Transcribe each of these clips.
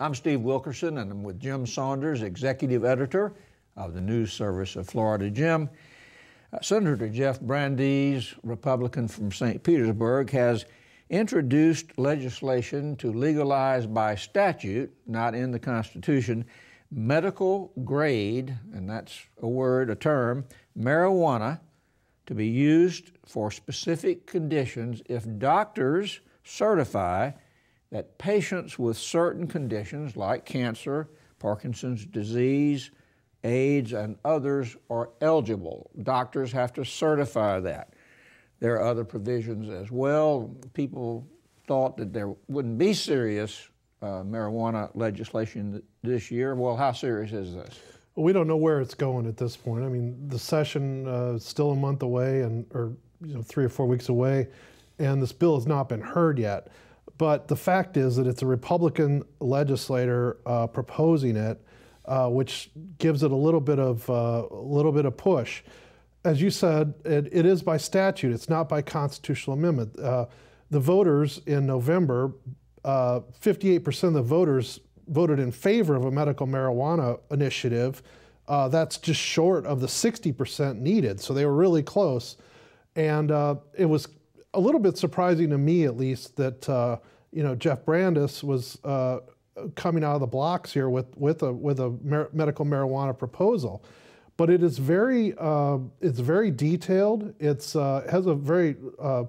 I'm Steve Wilkerson, and I'm with Jim Saunders, Executive Editor of the News Service of Florida. Jim, Senator Jeff Brandeis, Republican from St. Petersburg, has introduced legislation to legalize by statute, not in the Constitution, medical grade, and that's a word, a term, marijuana, to be used for specific conditions if doctors certify that patients with certain conditions like cancer, Parkinson's disease, AIDS, and others are eligible. Doctors have to certify that. There are other provisions as well. People thought that there wouldn't be serious marijuana legislation this year. Well, how serious is this? Well, we don't know where it's going at this point. I mean, the session is still a month away, or 3 or 4 weeks away, and this bill has not been heard yet. But the fact is that it's a Republican legislator proposing it, which gives it a little bit of push. As you said, it is by statute. It's not by constitutional amendment. The voters in November, 58% of the voters voted in favor of a medical marijuana initiative. That's just short of the 60% needed. So they were really close. And it was a little bit surprising to me, at least, that Jeff Brandeis was coming out of the blocks here with a medical marijuana proposal. But it is it's very detailed. It's has a very a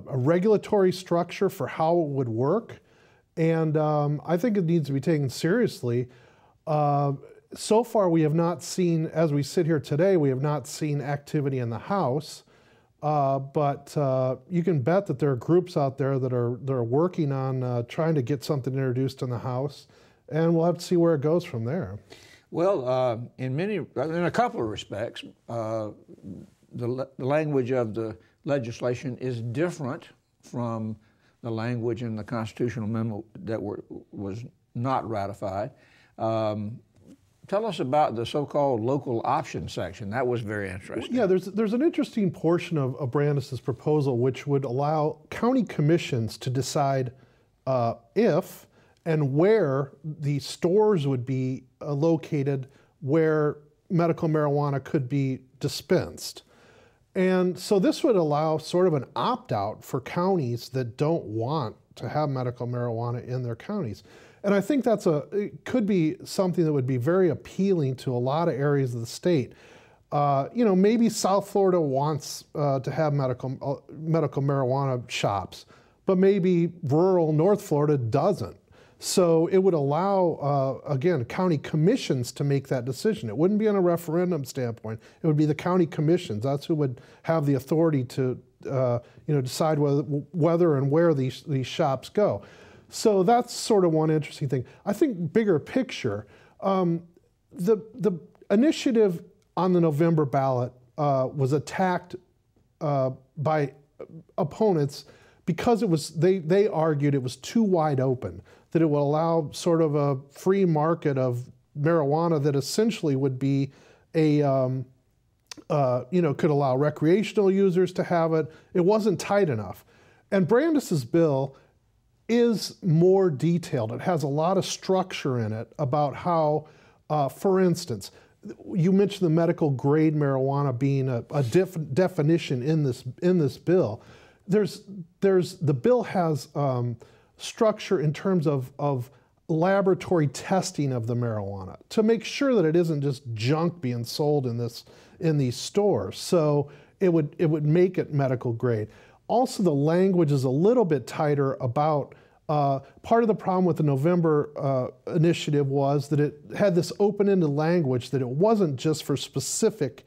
regulatory structure for how it would work, and I think it needs to be taken seriously. So far, we have not seen, as we sit here today, we have not seen activity in the House. But you can bet that there are groups out there that are working on trying to get something introduced in the House, and we'll have to see where it goes from there. Well, in a couple of respects, the language of the legislation is different from the language in the constitutional amendment that was not ratified. Tell us about the so-called local option section. That was very interesting. Yeah, there's an interesting portion of Brandeis's proposal which would allow county commissions to decide if and where the stores would be located where medical marijuana could be dispensed. And so this would allow sort of an opt-out for counties that don't want to have medical marijuana in their counties. And I think it could be something that would be very appealing to a lot of areas of the state. Maybe South Florida wants to have medical marijuana shops, but maybe rural North Florida doesn't. So it would allow, again, county commissions to make that decision. It wouldn't be on a referendum standpoint. It would be the county commissions. That's who would have the authority to decide whether and where these shops go. So that's sort of one interesting thing. I think bigger picture, the initiative on the November ballot was attacked by opponents because they argued it was too wide open, that it would allow sort of a free market of marijuana that essentially would be could allow recreational users to have it. It wasn't tight enough. And Brandeis's bill is more detailed. It has a lot of structure in it about how, for instance, you mentioned the medical grade marijuana being a definition in this bill. The bill has structure in terms of laboratory testing of the marijuana to make sure that it isn't just junk being sold in these stores. So it would make it medical grade. Also, the language is a little bit tighter about part of the problem with the November initiative was that it had this open-ended language that it wasn't just for specific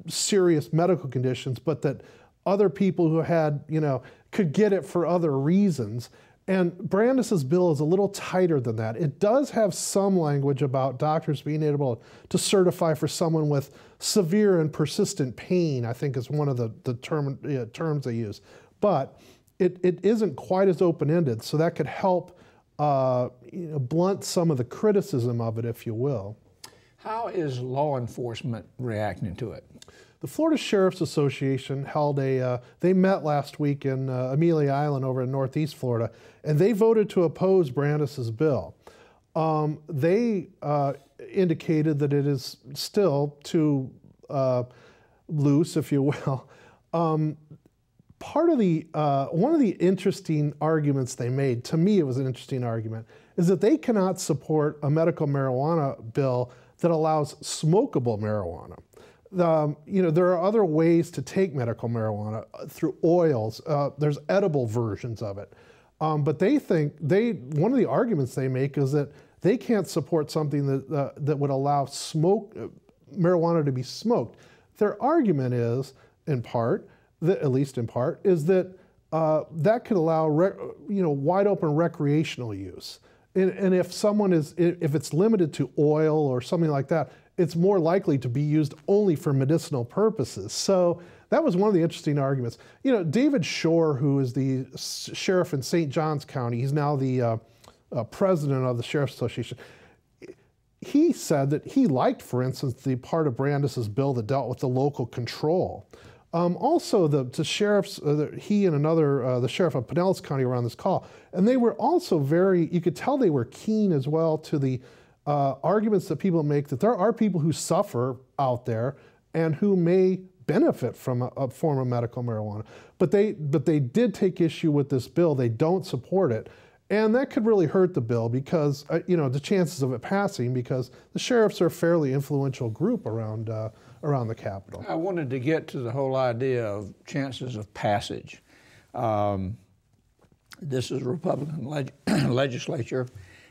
serious medical conditions, but that other people who had, could get it for other reasons. And Brandeis's bill is a little tighter than that. It does have some language about doctors being able to certify for someone with severe and persistent pain, I think is one of the terms they use. But it isn't quite as open-ended, so that could help blunt some of the criticism of it, if you will. How is law enforcement reacting to it? The Florida Sheriff's Association held they met last week in Amelia Island over in Northeast Florida, and they voted to oppose Brandeis's bill. They indicated that it is still too loose, if you will. Part of one of the interesting arguments they made, to me it was an interesting argument, is that they cannot support a medical marijuana bill that allows smokable marijuana. There are other ways to take medical marijuana through oils. There's edible versions of it. But they think, one of the arguments they make is that they can't support something that would allow marijuana to be smoked. Their argument is, at least in part, is that that could allow wide open recreational use. And if if it's limited to oil or something like that, it's more likely to be used only for medicinal purposes. So that was one of the interesting arguments. David Shore, who is the sheriff in St. Johns County, he's now the president of the Sheriff's Association. He said that he liked, for instance, the part of Brandeis's bill that dealt with the local control. Also, the sheriffs, he and the sheriff of Pinellas County were on this call, and they were also you could tell they were keen as well to the arguments that people make that there are people who suffer out there and who may benefit from a form of medical marijuana. But they did take issue with this bill. They don't support it. And that could really hurt the bill because, the chances of it passing, because the sheriffs are a fairly influential group around the Capitol. I wanted to get to the whole idea of chances of passage. This is a Republican legislature,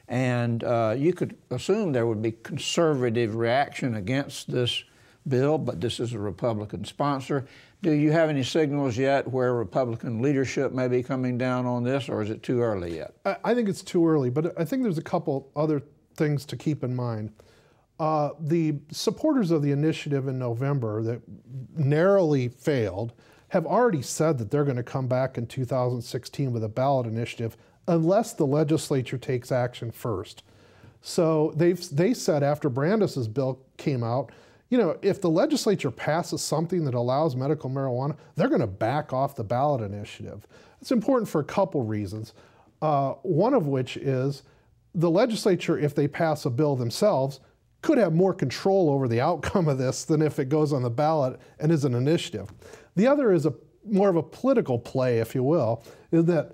and you could assume there would be conservative reaction against this bill, but this is a Republican sponsor. Do you have any signals yet where Republican leadership may be coming down on this, or is it too early yet? I think it's too early, but I think there's a couple other things to keep in mind. The supporters of the initiative in November that narrowly failed have already said that they're going to come back in 2016 with a ballot initiative unless the legislature takes action first. So they said after Brandeis's bill came out, if the legislature passes something that allows medical marijuana, they're going to back off the ballot initiative. It's important for a couple reasons. One of which is the legislature, if they pass a bill themselves, could have more control over the outcome of this than if it goes on the ballot and is an initiative. The other is more of a political play, if you will, is that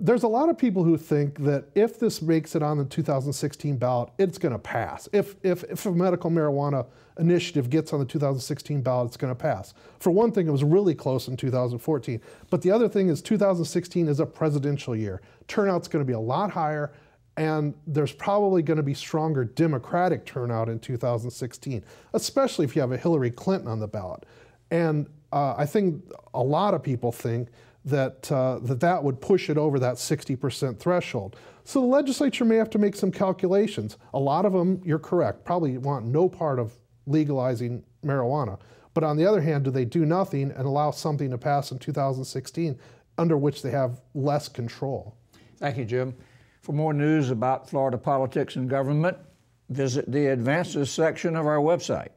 there's a lot of people who think that if this makes it on the 2016 ballot, it's going to pass. If a medical marijuana initiative gets on the 2016 ballot, it's going to pass. For one thing, it was really close in 2014. But the other thing is 2016 is a presidential year. Turnout's going to be a lot higher, and there's probably going to be stronger Democratic turnout in 2016, especially if you have a Hillary Clinton on the ballot. And I think a lot of people think that that would push it over that 60% threshold. So the legislature may have to make some calculations. A lot of them, you're correct, probably want no part of legalizing marijuana. But on the other hand, do they do nothing and allow something to pass in 2016 under which they have less control? Thank you, Jim. For more news about Florida politics and government, visit the Advances section of our website.